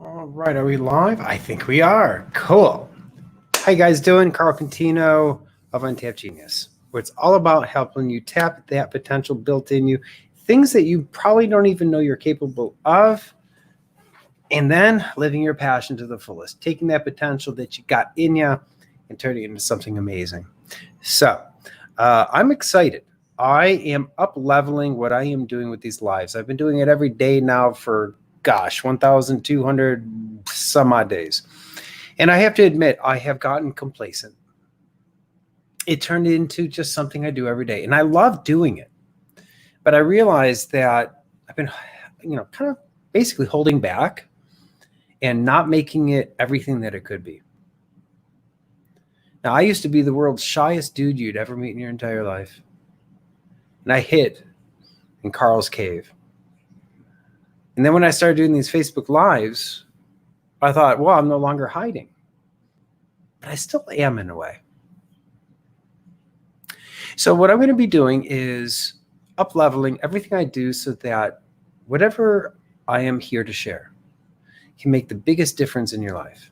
All right, are we live? I think we are. Cool. How you guys doing? Carl Contino of Untapped Genius, where it's all about helping you tap that potential built in you, things that you probably don't even know you're capable of, and then living your passion to the fullest, taking that potential that you got in you and turning it into something amazing. So I'm excited. I am up leveling what I am doing with these lives. I've been doing it every day now for 1,200 some odd days. And I have to admit, I have gotten complacent. It turned into just something I do every day. And I love doing it. But I realized that I've been, kind of basically holding back and not making it everything that it could be. Now, I used to be the world's shyest dude you'd ever meet in your entire life. And I hid in Carl's cave. And then when I started doing these Facebook Lives, I thought, well, I'm no longer hiding. But I still am in a way. So what I'm going to be doing is up-leveling everything I do so that whatever I am here to share can make the biggest difference in your life.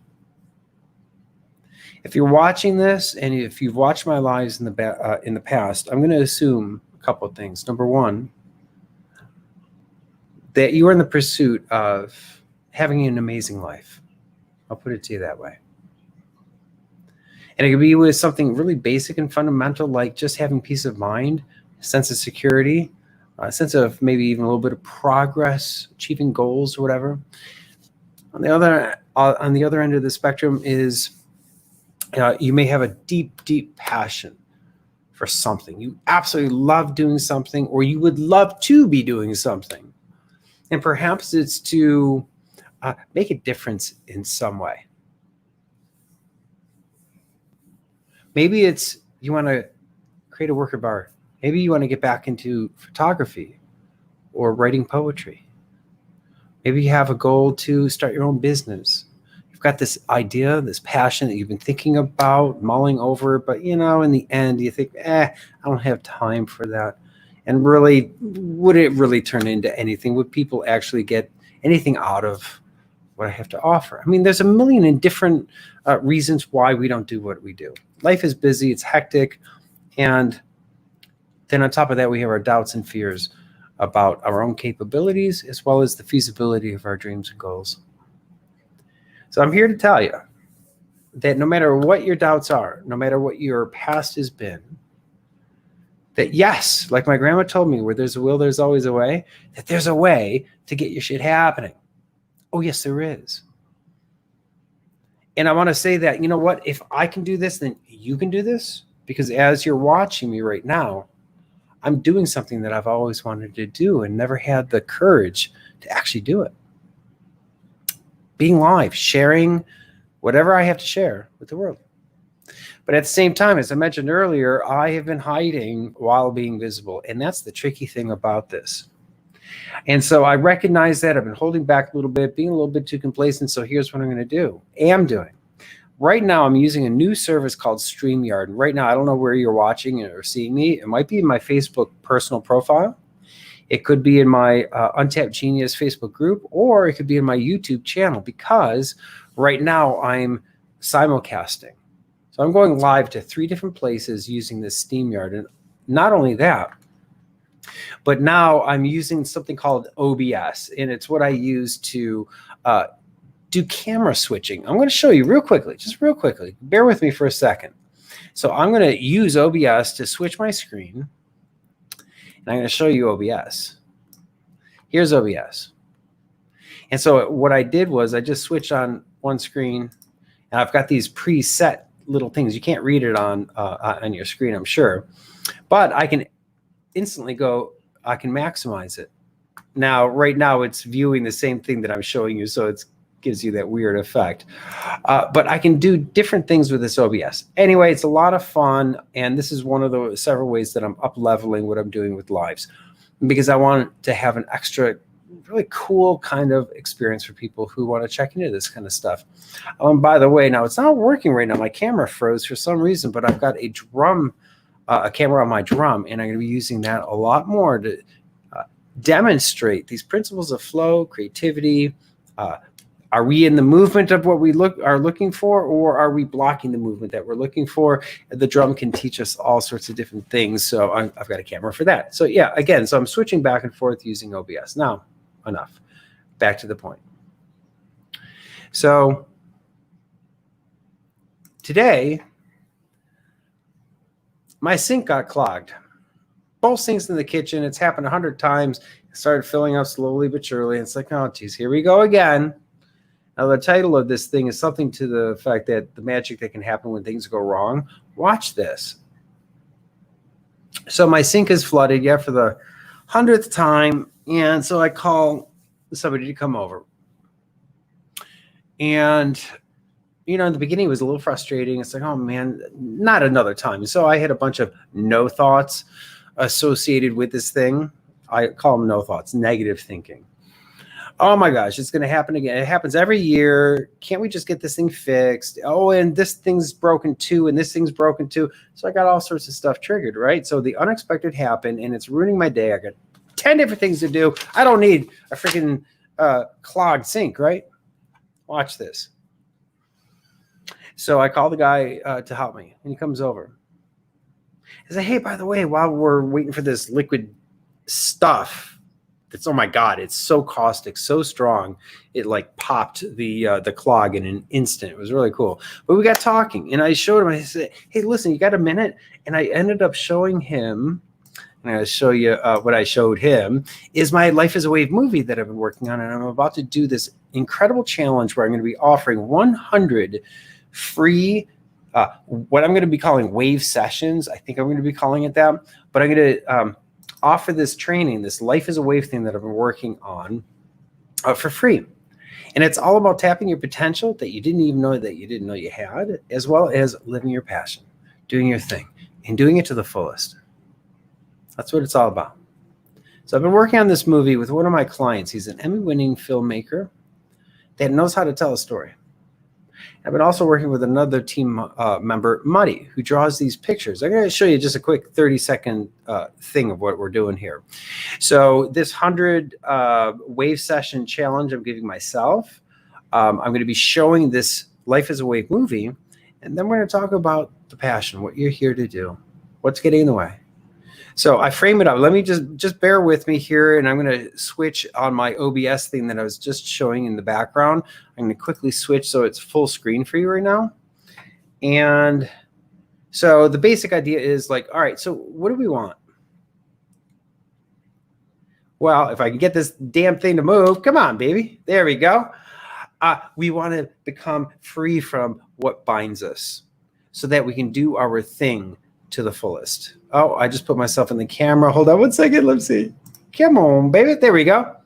If you're watching this, and if you've watched my lives in the past, I'm going to assume a couple of things. Number one, that you are in the pursuit of having an amazing life. I'll put it to you that way. And it could be with something really basic and fundamental, like just having peace of mind, a sense of security, a sense of maybe even a little bit of progress, achieving goals or whatever. On the other end of the spectrum is you may have a deep, deep passion for something. You absolutely love doing something, or you would love to be doing something. And perhaps it's to make a difference in some way. Maybe it's you want to create a work of art. Maybe you want to get back into photography or writing poetry. Maybe you have a goal to start your own business. You've got this idea, this passion that you've been thinking about, mulling over, but in the end you think, I don't have time for that. And really, would it really turn into anything? Would people actually get anything out of what I have to offer? I mean, there's a million and different reasons why we don't do what we do. Life is busy, it's hectic, and then on top of that, we have our doubts and fears about our own capabilities as well as the feasibility of our dreams and goals. So I'm here to tell you that no matter what your doubts are, no matter what your past has been, that yes, like my grandma told me, where there's a will, there's always a way, that there's a way to get your shit happening. Oh, yes, there is. And I want to say that, you know what, if I can do this, then you can do this. Because as you're watching me right now, I'm doing something that I've always wanted to do and never had the courage to actually do it. Being live, sharing whatever I have to share with the world. But at the same time, as I mentioned earlier, I have been hiding while being visible. And that's the tricky thing about this. And so I recognize that I've been holding back a little bit, being a little bit too complacent. So here's what I'm going to do. Doing. Right now, I'm using a new service called StreamYard. And right now, I don't know where you're watching or seeing me. It might be in my Facebook personal profile. It could be in my Untapped Genius Facebook group, or it could be in my YouTube channel, because right now I'm simulcasting. So I'm going live to 3 different places using this StreamYard. And not only that, but now I'm using something called OBS, and it's what I use to do camera switching. I'm going to show you real quickly, just real quickly. Bear with me for a second. So I'm going to use OBS to switch my screen, and I'm going to show you OBS. Here's OBS. And so what I did was I just switched on one screen, and I've got these preset little things. You can't read it on your screen, I'm sure, but I can instantly go, I can maximize it. Now, right now it's viewing the same thing that I'm showing you, so it gives you that weird effect. But I can do different things with this OBS. Anyway, it's a lot of fun, and this is one of the several ways that I'm up-leveling what I'm doing with lives, because I want to have an extra really cool kind of experience for people who want to check into this kind of stuff. By the way, now it's not working right now. My camera froze for some reason, but I've got a camera on my drum, and I'm going to be using that a lot more to demonstrate these principles of flow, creativity, Are we in the movement of what we are looking for, or are we blocking the movement that we're looking for? The drum can teach us all sorts of different things. So I've got a camera for that. So yeah, again, so I'm switching back and forth using OBS. Now, enough. Back to the point. So today, my sink got clogged. Both sinks in the kitchen. It's happened 100 times. It started filling up slowly but surely. It's like, oh, geez, here we go again. Now, the title of this thing is something to the fact that the magic that can happen when things go wrong. Watch this. So my sink is flooded, yeah, for the 100th time. And so I call somebody to come over. And, you know, in the beginning, it was a little frustrating. It's like, oh, man, not another time. So I had a bunch of no thoughts associated with this thing. I call them no thoughts, negative thinking. Oh my gosh, it's going to happen again. It happens every year. Can't we just get this thing fixed? Oh, and this thing's broken too, and this thing's broken too. So I got all sorts of stuff triggered, right? So the unexpected happened, and it's ruining my day. I got 10 different things to do. I don't need a freaking clogged sink, right? Watch this. So I call the guy to help me, and he comes over. I say, hey, by the way, while we're waiting for this liquid stuff, it's, oh my God, it's so caustic, so strong. It like popped the clog in an instant. It was really cool. But we got talking, and I showed him. I said, hey, listen, you got a minute? And I ended up showing him, and I'll show you what I showed him, is my Life is a Wave movie that I've been working on. And I'm about to do this incredible challenge where I'm going to be offering 100 free, what I'm going to be calling wave sessions. I think I'm going to be calling it that. But I'm going to offer this training, this Life is a Wave thing that I've been working on for free. And it's all about tapping your potential that you didn't even know that you didn't know you had, as well as living your passion, doing your thing, and doing it to the fullest. That's what it's all about. So I've been working on this movie with one of my clients. He's an Emmy-winning filmmaker that knows how to tell a story. I've been also working with another team member, Muddy, who draws these pictures. I'm going to show you just a quick 30-second thing of what we're doing here. So this 100 wave session challenge I'm giving myself, I'm going to be showing this Life is a Wave movie, and then we're going to talk about the passion, what you're here to do, what's getting in the way. So I frame it up. Let me just bear with me here, and I'm going to switch on my OBS thing that I was just showing in the background. I'm going to quickly switch so it's full screen for you right now. And so the basic idea is like, all right, so what do we want? Well, if I can get this damn thing to move, come on, baby. There we go. We want to become free from what binds us so that we can do our thing to the fullest. Oh, I just put myself in the camera. Hold on one second. Let's see. Come on, baby. There we go.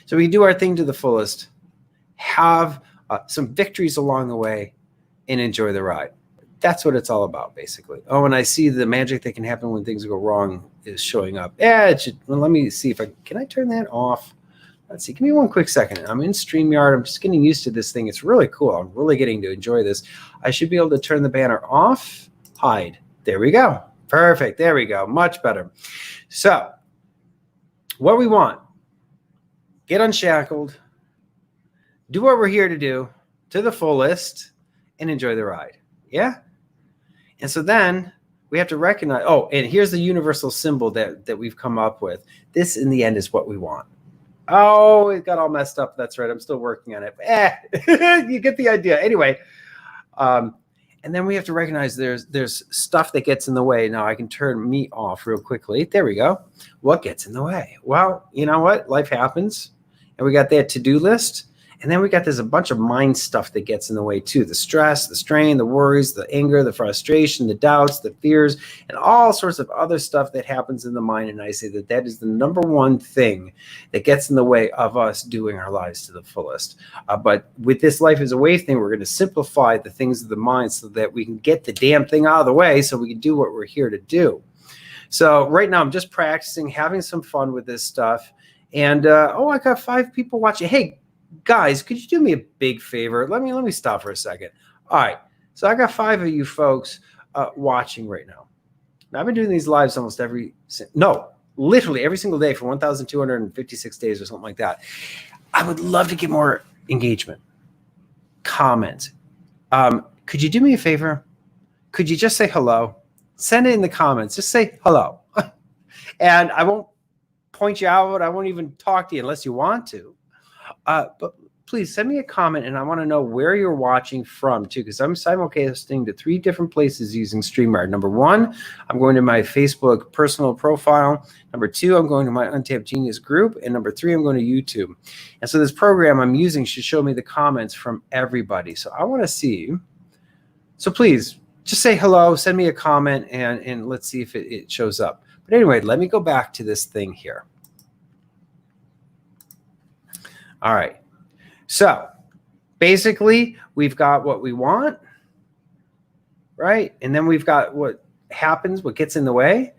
So we do our thing to the fullest, have some victories along the way, and enjoy the ride. That's what it's all about, basically. Oh, and I see the magic that can happen when things go wrong is showing up. Yeah, it should. Well, let me see if can I turn that off? Let's see. Give me one quick second. I'm in StreamYard. I'm just getting used to this thing. It's really cool. I'm really getting to enjoy this. I should be able to turn the banner off. Hide. There we go. Perfect. There we go. Much better. So what we want, get unshackled, do what we're here to do to the fullest, and enjoy the ride. Yeah? And so then we have to recognize, oh, and here's the universal symbol that we've come up with. This, in the end, is what we want. Oh, it got all messed up. That's right. I'm still working on it. You get the idea. Anyway, and then we have to recognize there's stuff that gets in the way. Now I can turn me off real quickly. There we go. What gets in the way? Well, you know what? Life happens. And we got that to-do list. And then we got a bunch of mind stuff that gets in the way too. The stress, the strain, the worries, the anger, the frustration, the doubts, the fears, and all sorts of other stuff that happens in the mind. And I say that is the number one thing that gets in the way of us doing our lives to the fullest. But with this Life is a Wave thing, we're going to simplify the things of the mind so that we can get the damn thing out of the way so we can do what we're here to do. So right now I'm just practicing, having some fun with this stuff. And, I got 5 people watching. Hey, guys, could you do me a big favor? Let me stop for a second. All right. So I got 5 of you folks watching right now. I've been doing these lives almost literally every single day for 1,256 days or something like that. I would love to get more engagement, comments. Could you do me a favor? Could you just say hello? Send it in the comments. Just say hello. And I won't point you out. I won't even talk to you unless you want to. But please send me a comment, and I want to know where you're watching from too, because I'm simulcasting to 3 different places using StreamYard. Number 1, I'm going to my Facebook personal profile. Number 2, I'm going to my Untapped Genius group. And number 3, I'm going to YouTube. And so this program I'm using should show me the comments from everybody. So I want to see. So please just say hello, send me a comment, and let's see if it shows up. But anyway, let me go back to this thing here. All right. So basically, we've got what we want, right? And then we've got what happens, what gets in the way.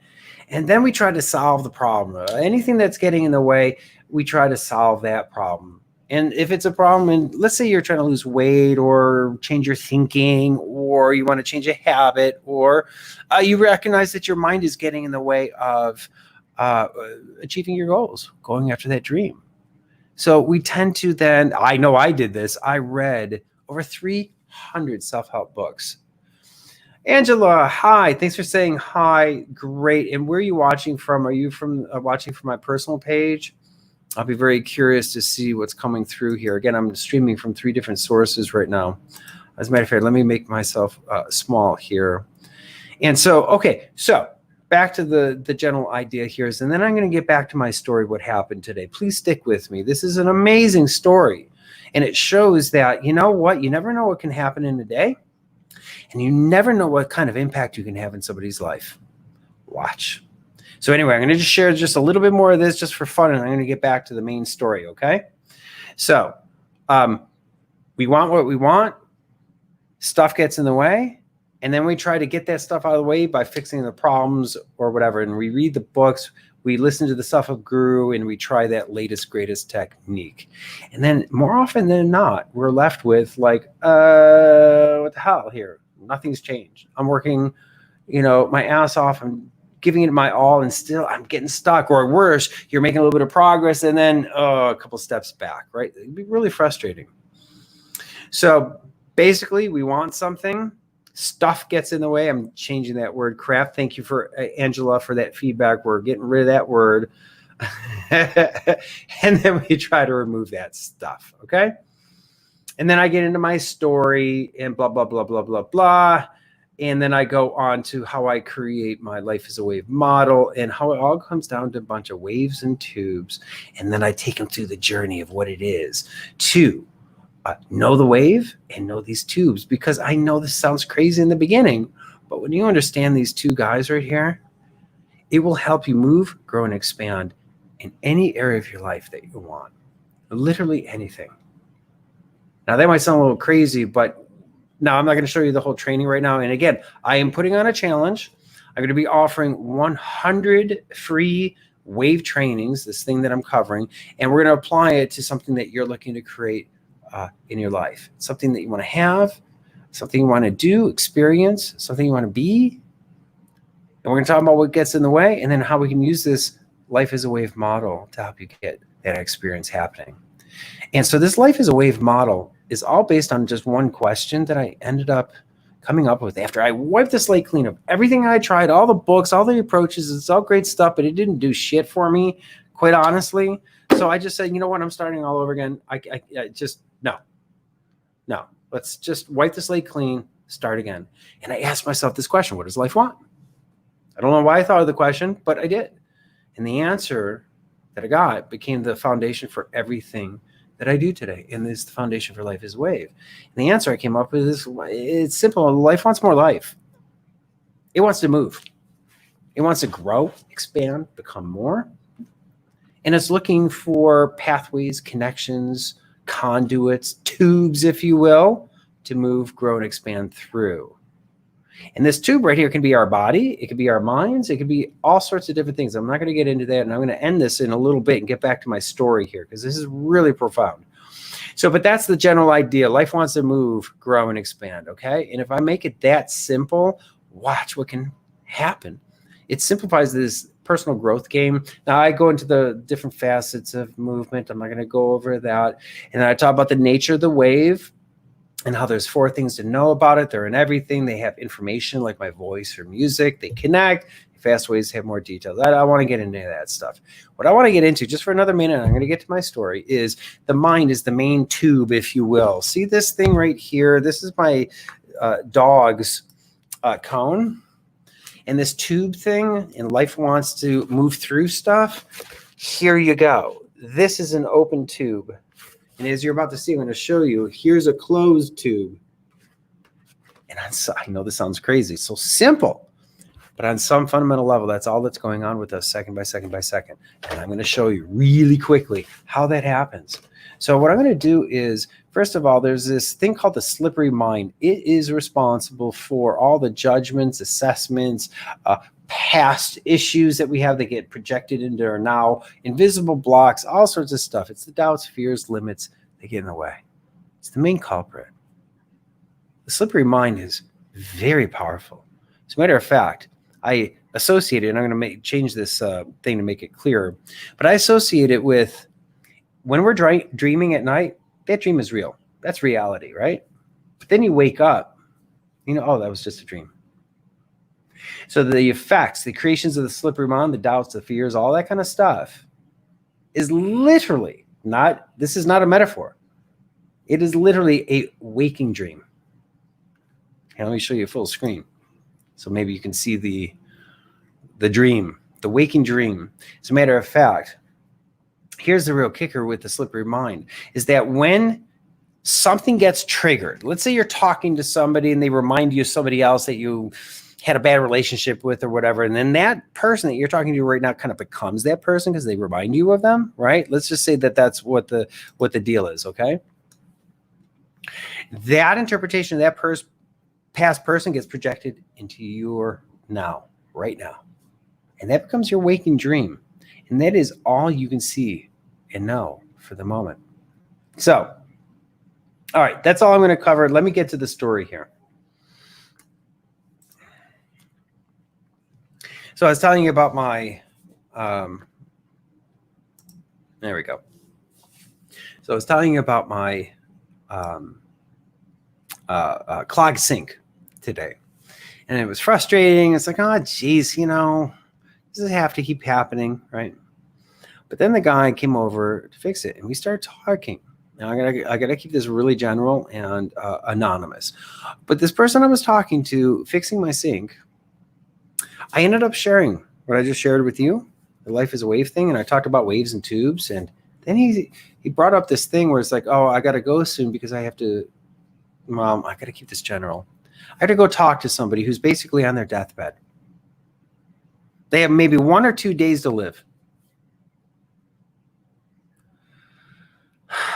And then we try to solve the problem. Anything that's getting in the way, we try to solve that problem. And if it's a problem, and let's say you're trying to lose weight or change your thinking, or you want to change a habit, or you recognize that your mind is getting in the way of achieving your goals, going after that dream. So we tend to then, I know I did this, I read over 300 self-help books. Angela, hi, thanks for saying hi, great. And where are you watching from? Are you from watching from my personal page? I'll be very curious to see what's coming through here. Again, I'm streaming from 3 different sources right now. As a matter of fact, let me make myself small here. And so, okay, so back to the general idea here is, and then I'm going to get back to my story, what happened today. Please stick with me. This is an amazing story. And it shows that, you know what, you never know what can happen in a day. And you never know what kind of impact you can have in somebody's life. Watch. So anyway, I'm going to just share just a little bit more of this just for fun, and I'm going to get back to the main story, okay? So we want what we want. Stuff gets in the way. And then we try to get that stuff out of the way by fixing the problems or whatever. And we read the books, we listen to the self-help guru, and we try that latest, greatest technique. And then more often than not, we're left with like, what the hell here? Nothing's changed. I'm working, my ass off. I'm giving it my all, and still I'm getting stuck. Or worse, you're making a little bit of progress, and then a couple steps back, right? It'd be really frustrating. So basically, we want something. Stuff gets in the way. I'm changing that word, crap. Thank you for Angela for that feedback. We're getting rid of that word. And then we try to remove that stuff. Okay. And then I get into my story and blah, blah, blah, blah, blah, blah. And then I go on to how I create my life as a wave model and how it all comes down to a bunch of waves and tubes. And then I take them through the journey of what it is to know the wave and know these tubes, because I know this sounds crazy in the beginning, but when you understand these 2 guys right here, it will help you move, grow, and expand in any area of your life that you want. Literally anything. Now that might sound a little crazy, but now I'm not going to show you the whole training right now. And again, I am putting on a challenge. I'm going to be offering 100 free wave trainings, this thing that I'm covering, and we're going to apply it to something that you're looking to create in your life. Something that you want to have, something you want to do, experience, something you want to be. And we're going to talk about what gets in the way, and then how we can use this life as a wave model to help you get that experience happening. And so this life as a wave model is all based on just one question that I ended up coming up with after I wiped the slate clean of everything I tried, all the books, all the approaches. It's all great stuff, but it didn't do shit for me, quite honestly. So I just said, you know what? I'm starting all over again. I just, no. Let's just wipe the slate clean, start again. And I asked myself this question: what does life want? I don't know why I thought of the question, but I did. And the answer that I got became the foundation for everything that I do today. And this is the foundation for life is wave. And the answer I came up with is, it's simple. Life wants more life. It wants to move. It wants to grow, expand, become more. And it's looking for pathways, connections, conduits, tubes, if you will, to move, grow, and expand through. And this tube right here can be our body. It could be our minds. It could be all sorts of different things. I'm not going to get into that. And I'm going to end this in a little bit and get back to my story here, because this is really profound. So, but that's the general idea. Life wants to move, grow, and expand. Okay. And if I make it that simple, watch what can happen. It simplifies this personal growth game. Now I go into the different facets of movement. I'm not going to go over that. And then I talk about the nature of the wave and how there's 4 things to know about it. They're in everything. They have information like my voice or music. They connect. Fast waves have more details. I want to get into that stuff. What I want to get into, just for another minute, I'm going to get to my story, is the mind is the main tube, if you will. See this thing right here? This is my dog's cone. And this tube thing, and life wants to move through stuff. Here you go. This is an open tube. And as you're about to see, I'm going to show you, here's a closed tube. And I know this sounds crazy. It's so simple. But on some fundamental level, that's all that's going on with us second by second by second. And I'm going to show you really quickly how that happens. So what I'm going to do is, first of all, there's this thing called the slippery mind. It is responsible for all the judgments, assessments, past issues that we have that get projected into our now, invisible blocks, all sorts of stuff. It's the doubts, fears, limits that get in the way. It's the main culprit. The slippery mind is very powerful. As a matter of fact, I associate it, and I'm going to change this thing to make it clearer, but I associate it with when we're dreaming at night, that dream is real. That's reality, right? But then you wake up, you know, oh, that was just a dream. So the effects, the creations of the slippery mind, the doubts, the fears, all that kind of stuff is literally not, this is not a metaphor. It is literally a waking dream. And let me show you a full screen. So maybe you can see the dream, the waking dream. As a matter of fact, here's the real kicker with the slippery mind, is that when something gets triggered, let's say you're talking to somebody and they remind you of somebody else that you had a bad relationship with or whatever, and then that person that you're talking to right now kind of becomes that person because they remind you of them, right? Let's just say that that's what the deal is, okay? That interpretation of that past person gets projected into your now, right now. And that becomes your waking dream. And that is all you can see and know for the moment. So, all right, that's all I'm going to cover. Let me get to the story here. So I was telling you about my, there we go. So I was telling you about my clogged sink today. And it was frustrating. It's like, oh, geez, you know, does it have to keep happening, right? But then the guy came over to fix it, and we started talking. Now I gotta keep this really general and anonymous. But this person I was talking to, fixing my sink, I ended up sharing what I just shared with you, the life is a wave thing, and I talked about waves and tubes. And then he brought up this thing where it's like, oh, I gotta go soon because I have to, Mom, I gotta keep this general. I have to go talk to somebody who's basically on their deathbed. They have maybe 1 or 2 days to live.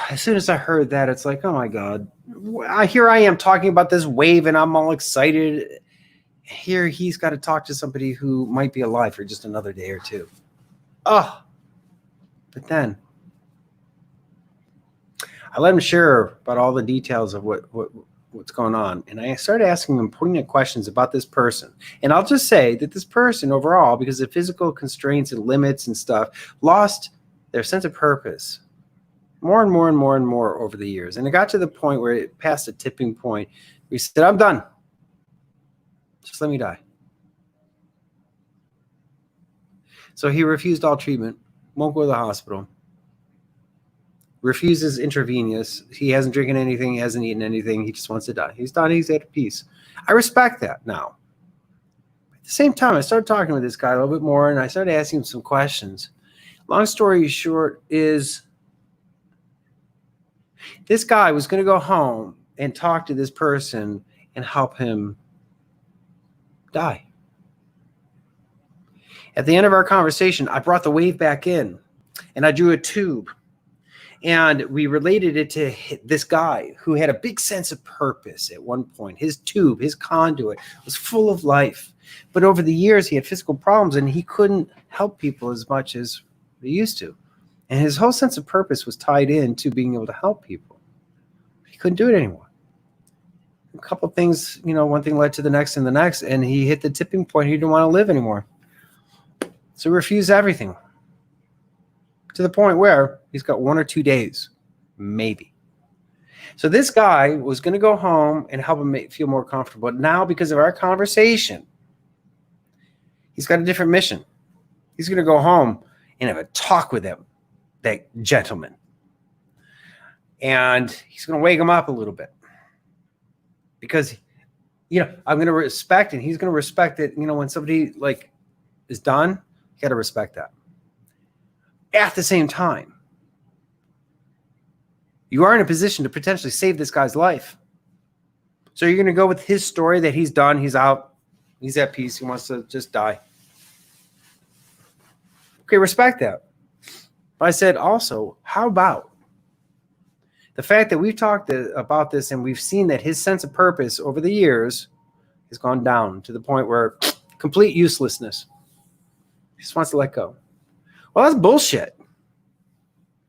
As soon as I heard that, it's like, oh my God, here I am talking about this wave and I'm all excited. Here he's got to talk to somebody who might be alive for just another day or two. Oh, but then I let him share about all the details of what's going on. And I started asking him poignant questions about this person. And I'll just say that this person overall, because of physical constraints and limits and stuff, lost their sense of purpose more and more and more and more over the years. And it got to the point where it passed a tipping point. We said, I'm done. Just let me die. So he refused all treatment, won't go to the hospital, refuses intravenous. He hasn't drinking anything. He hasn't eaten anything. He just wants to die. He's done. He's at peace. I respect that now. At the same time, I started talking with this guy a little bit more, and I started asking him some questions. Long story short is this guy was going to go home and talk to this person and help him die. At the end of our conversation, I brought the wave back in, and I drew a tube. And we related it to this guy who had a big sense of purpose at one point. His tube, his conduit was full of life. But over the years, he had physical problems, and he couldn't help people as much as he used to. And his whole sense of purpose was tied into being able to help people. He couldn't do it anymore. A couple of things, you know, one thing led to the next and the next, and he hit the tipping point. He didn't want to live anymore. So he refused everything to the point where he's got 1 or 2 days, maybe. So this guy was going to go home and help him feel more comfortable. But now, because of our conversation, he's got a different mission. He's going to go home and have a talk with him, that gentleman. And he's going to wake him up a little bit. Because, I'm going to respect, and he's going to respect it. When somebody is done, you got to respect that. At the same time, you are in a position to potentially save this guy's life. So you're going to go with his story that he's done, he's out, he's at peace, he wants to just die. Okay, respect that. But I said also, how about the fact that we've talked about this and we've seen that his sense of purpose over the years has gone down to the point where complete uselessness. He just wants to let go. Well, that's bullshit.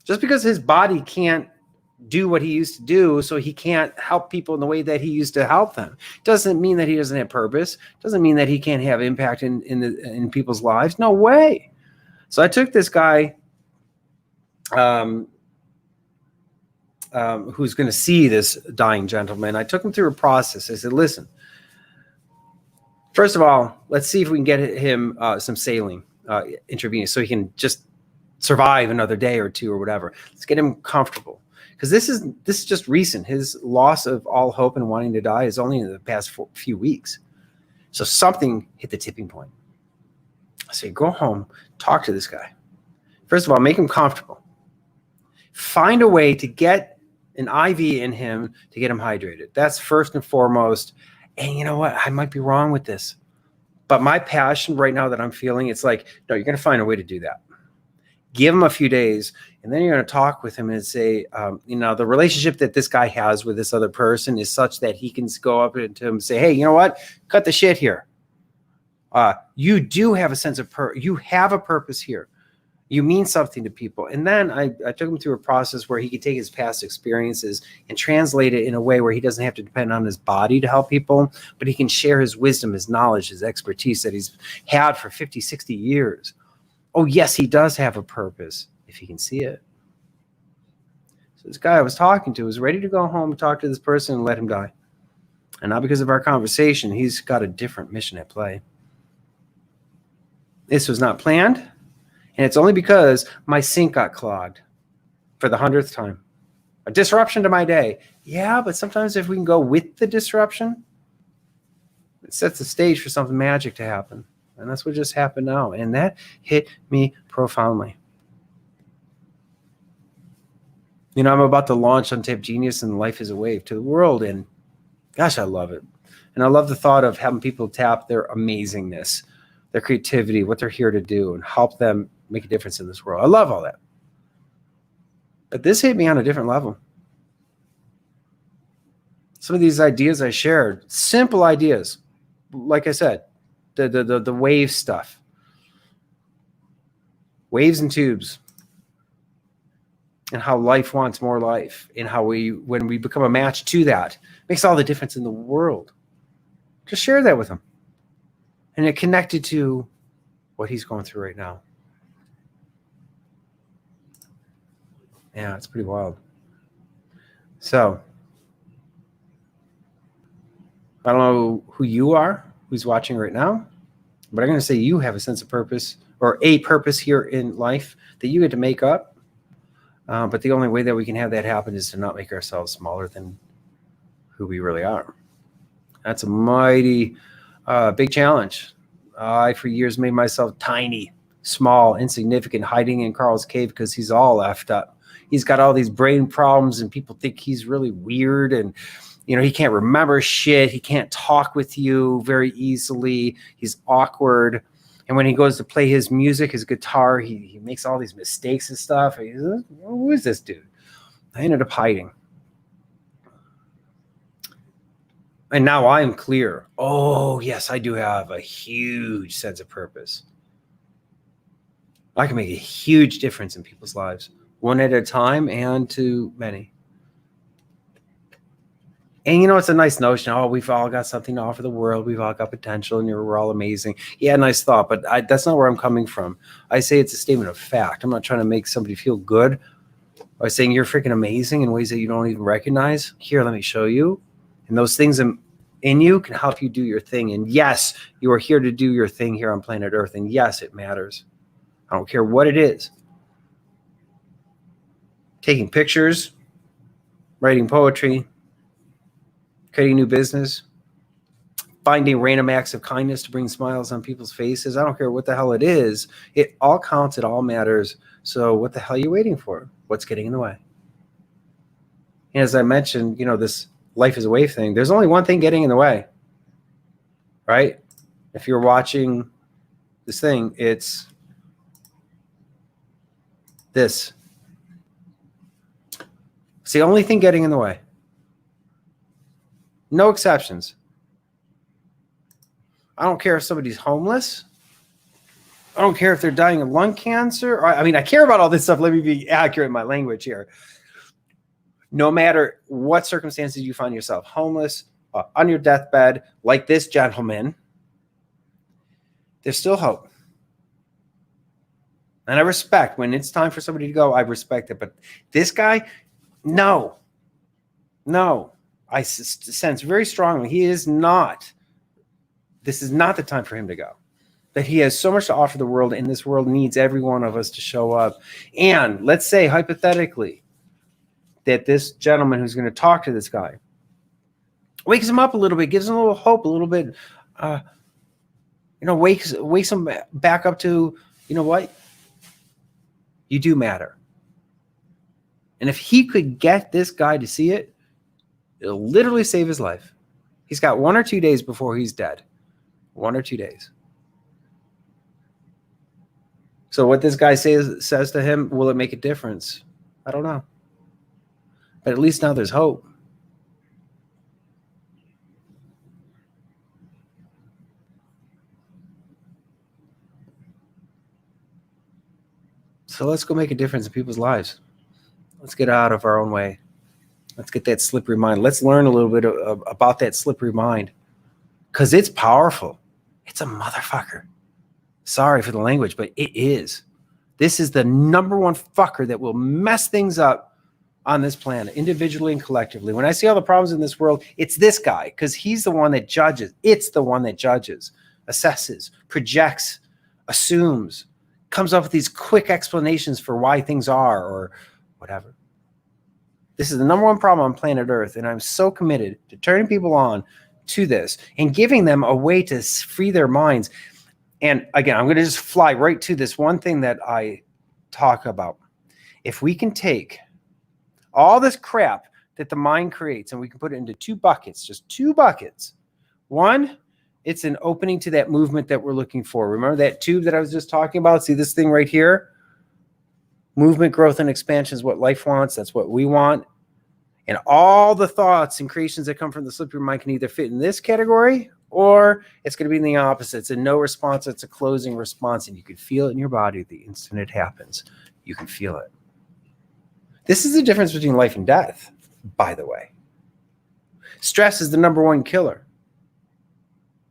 Just because his body can't do what he used to do, so he can't help people in the way that he used to help them, doesn't mean that he doesn't have purpose. Doesn't mean that he can't have impact in people's lives. No way. So I took this guy who's going to see this dying gentleman. I took him through a process. I said, listen, first of all, let's see if we can get him some saline intravenous so he can just survive another day or two or whatever. Let's get him comfortable. Because this is just recent. His loss of all hope and wanting to die is only in the past few weeks. So something hit the tipping point. I say, go home, talk to this guy. First of all, make him comfortable. Find a way to get an IV in him to get him hydrated. That's first and foremost. And you know what? I might be wrong with this. But my passion right now that I'm feeling, it's like, no, you're going to find a way to do that. Give him a few days, and then you're going to talk with him and say, the relationship that this guy has with this other person is such that he can go up to him and say, hey, you know what? Cut the shit here. You do have a sense of you have a purpose here. You mean something to people. And then I took him through a process where he could take his past experiences and translate it in a way where he doesn't have to depend on his body to help people, but he can share his wisdom, his knowledge, his expertise that he's had for 50, 60 years. Oh, yes, he does have a purpose if he can see it. So this guy I was talking to was ready to go home and talk to this person and let him die. And now because of our conversation, he's got a different mission at play. This was not planned, and it's only because my sink got clogged for the 100th time. A disruption to my day. Yeah, but sometimes if we can go with the disruption, it sets the stage for something magic to happen. And that's what just happened now. And that hit me profoundly. I'm about to launch Untapped Genius and Life is a Wave to the world. And gosh, I love it. And I love the thought of having people tap their amazingness, their creativity, what they're here to do, and help them make a difference in this world. I love all that. But this hit me on a different level. Some of these ideas I shared, simple ideas, like I said, the wave stuff, waves and tubes, and how life wants more life, and how when we become a match to that, makes all the difference in the world. Just share that with him, and it connected to what he's going through right now. Yeah, it's pretty wild. So I don't know who you are, who's watching right now, but I'm going to say you have a sense of purpose, or a purpose here in life that you get to make up. But the only way that we can have that happen is to not make ourselves smaller than who we really are. That's a mighty big challenge. I, for years, made myself tiny, small, insignificant, hiding in Carl's cave because he's all effed up. He's got all these brain problems, and people think he's really weird, and he can't remember shit. He can't talk with you very easily. He's awkward. And when he goes to play his music, his guitar, he makes all these mistakes and stuff. He's like, who is this dude? I ended up hiding. And now I'm clear. Oh, yes, I do have a huge sense of purpose. I can make a huge difference in people's lives, one at a time and to many. And you know, it's a nice notion. Oh, we've all got something to offer the world. We've all got potential, and we're all amazing. Yeah, nice thought, but that's not where I'm coming from. I say it's a statement of fact. I'm not trying to make somebody feel good by saying you're freaking amazing in ways that you don't even recognize. Here, let me show you. And those things in you can help you do your thing. And yes, you are here to do your thing here on planet Earth. And yes, it matters. I don't care what it is. Taking pictures, writing poetry, creating new business, finding random acts of kindness to bring smiles on people's faces. I don't care what the hell it is. It all counts. It all matters. So what the hell are you waiting for? What's getting in the way? And as I mentioned, you know, this life is a wave thing. There's only one thing getting in the way, right? If you're watching this thing, it's this. It's the only thing getting in the way. No exceptions. I don't care if somebody's homeless. I don't care if they're dying of lung cancer. I mean, I care about all this stuff. Let me be accurate in my language here. No matter what circumstances you find yourself, homeless, on your deathbed, like this gentleman, there's still hope. And I respect when it's time for somebody to go, I respect it. But this guy, no. I sense very strongly he is not. This is not the time for him to go. That he has so much to offer the world, and this world needs every one of us to show up. And let's say, hypothetically, that this gentleman who's going to talk to this guy wakes him up a little bit, gives him a little hope, a little bit, wakes him back up to, you know what? You do matter. And if he could get this guy to see it, it'll literally save his life. He's got 1 or 2 days before he's dead. 1 or 2 days. So what this guy says to him, will it make a difference? I don't know. But at least now there's hope. So let's go make a difference in people's lives. Let's get out of our own way. Let's get that slippery mind. Let's learn a little bit about that slippery mind. Because it's powerful. It's a motherfucker. Sorry for the language, but it is. This is the number one fucker that will mess things up on this planet, individually and collectively. When I see all the problems in this world, it's this guy, because he's the one that judges. It's the one that judges, assesses, projects, assumes, comes up with these quick explanations for why things are or whatever. This is the number one problem on planet Earth, and I'm so committed to turning people on to this and giving them a way to free their minds. And again, I'm going to just fly right to this one thing that I talk about. If we can take all this crap that the mind creates and we can put it into 2 buckets, just 2 buckets. One, it's an opening to that movement that we're looking for. Remember that tube that I was just talking about? See this thing right here? Movement, growth, and expansion is what life wants. That's what we want. And all the thoughts and creations that come from the slippery mind can either fit in this category or it's going to be in the opposite. It's a no response. It's a closing response. And you can feel it in your body the instant it happens. You can feel it. This is the difference between life and death, by the way. Stress is the number one killer.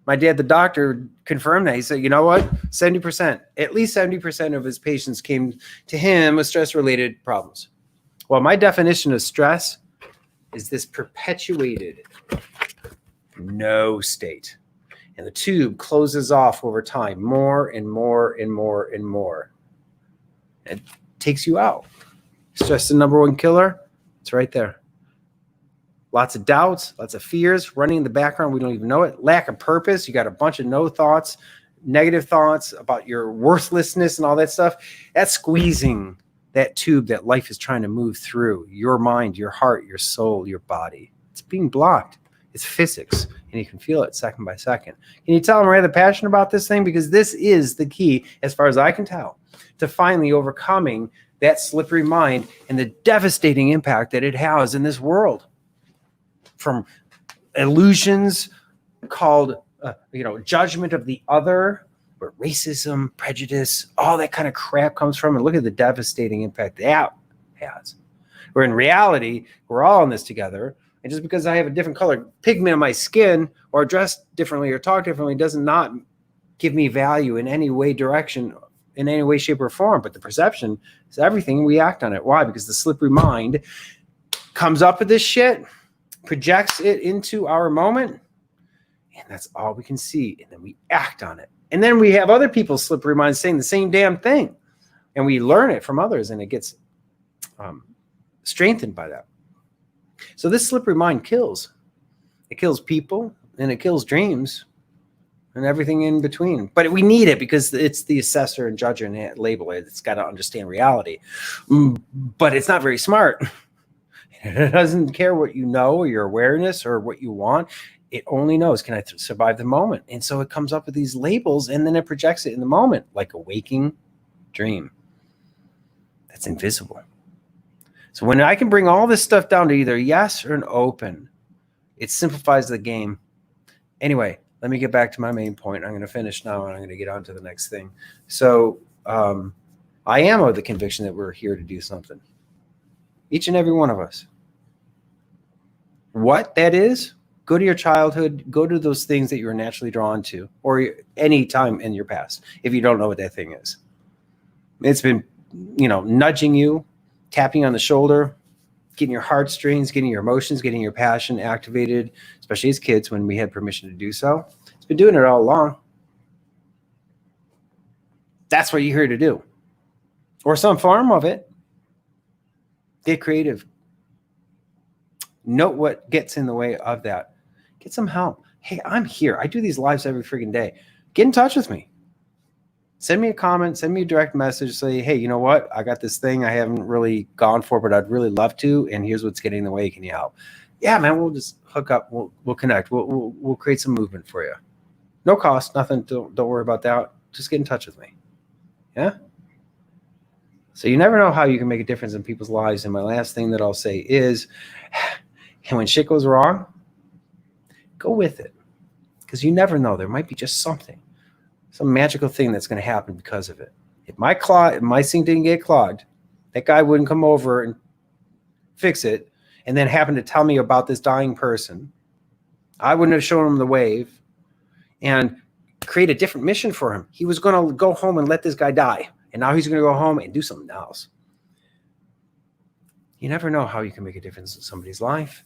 My dad, the doctor, confirmed that. He said, you know what? 70%, at least 70% of his patients came to him with stress-related problems. Well, my definition of stress is this perpetuated no state. And the tube closes off over time, more and more and more and more. It takes you out. Stress is the number one killer. It's right there. Lots of doubts, lots of fears running in the background. We don't even know it. Lack of purpose. You got a bunch of no thoughts, negative thoughts about your worthlessness and all that stuff. That's squeezing that tube that life is trying to move through. Your mind, your heart, your soul, your body. It's being blocked. It's physics, and you can feel it second by second. Can you tell I'm rather passionate about this thing? Because this is the key, as far as I can tell, to finally overcoming that slippery mind and the devastating impact that it has in this world. From illusions called, judgment of the other, where racism, prejudice, all that kind of crap comes from. And look at the devastating impact that has. Where in reality, we're all in this together. And just because I have a different color pigment in my skin or dress differently or talk differently does not give me value in any way, direction, in any way, shape, or form. But the perception is everything. We act on it. Why? Because the slippery mind comes up with this shit, projects it into our moment, and that's all we can see. And then we act on it. And then we have other people's slippery minds saying the same damn thing. And we learn it from others, and it gets strengthened by that. So this slippery mind kills. It kills people, and it kills dreams, and everything in between. But we need it because it's the assessor and judger and label it. It's got to understand reality. But it's not very smart. It doesn't care what you know or your awareness or what you want. It only knows, can I survive the moment? And so it comes up with these labels, and then it projects it in the moment like a waking dream that's invisible. So when I can bring all this stuff down to either yes or an open, it simplifies the game. Anyway, let me get back to my main point. I'm going to finish now, and I'm going to get on to the next thing. So I am of the conviction that we're here to do something. Each and every one of us. What that is, go to your childhood, go to those things that you were naturally drawn to, or any time in your past, if you don't know what that thing is. It's been, nudging you, tapping on the shoulder, getting your heartstrings, getting your emotions, getting your passion activated, especially as kids when we had permission to do so. It's been doing it all along. That's what you're here to do. Or some form of it. Get creative. Note what gets in the way of that. Get some help. Hey, I'm here. I do these lives every freaking day. Get in touch with me. Send me a comment, send me a direct message, say, hey, you know what? I got this thing I haven't really gone for, but I'd really love to, and here's what's getting in the way. Can you help? Yeah, man, we'll just hook up. We'll connect. We'll create some movement for you. No cost, nothing. Don't worry about that. Just get in touch with me. Yeah? So you never know how you can make a difference in people's lives. And my last thing that I'll say is, and when shit goes wrong, go with it. Because you never know. There might be just something. Some magical thing that's going to happen because of it. If my sink didn't get clogged, that guy wouldn't come over and fix it and then happen to tell me about this dying person. I wouldn't have shown him the wave and create a different mission for him. He was going to go home and let this guy die. And now he's going to go home and do something else. You never know how you can make a difference in somebody's life.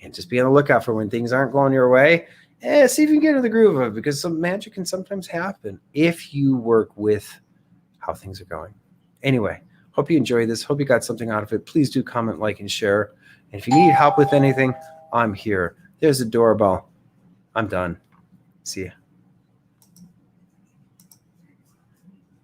And just be on the lookout for when things aren't going your way. See if you can get into the groove of it, because some magic can sometimes happen if you work with how things are going. Anyway, hope you enjoyed this. Hope you got something out of it. Please do comment, like, and share. And if you need help with anything, I'm here. There's the doorbell. I'm done. See ya.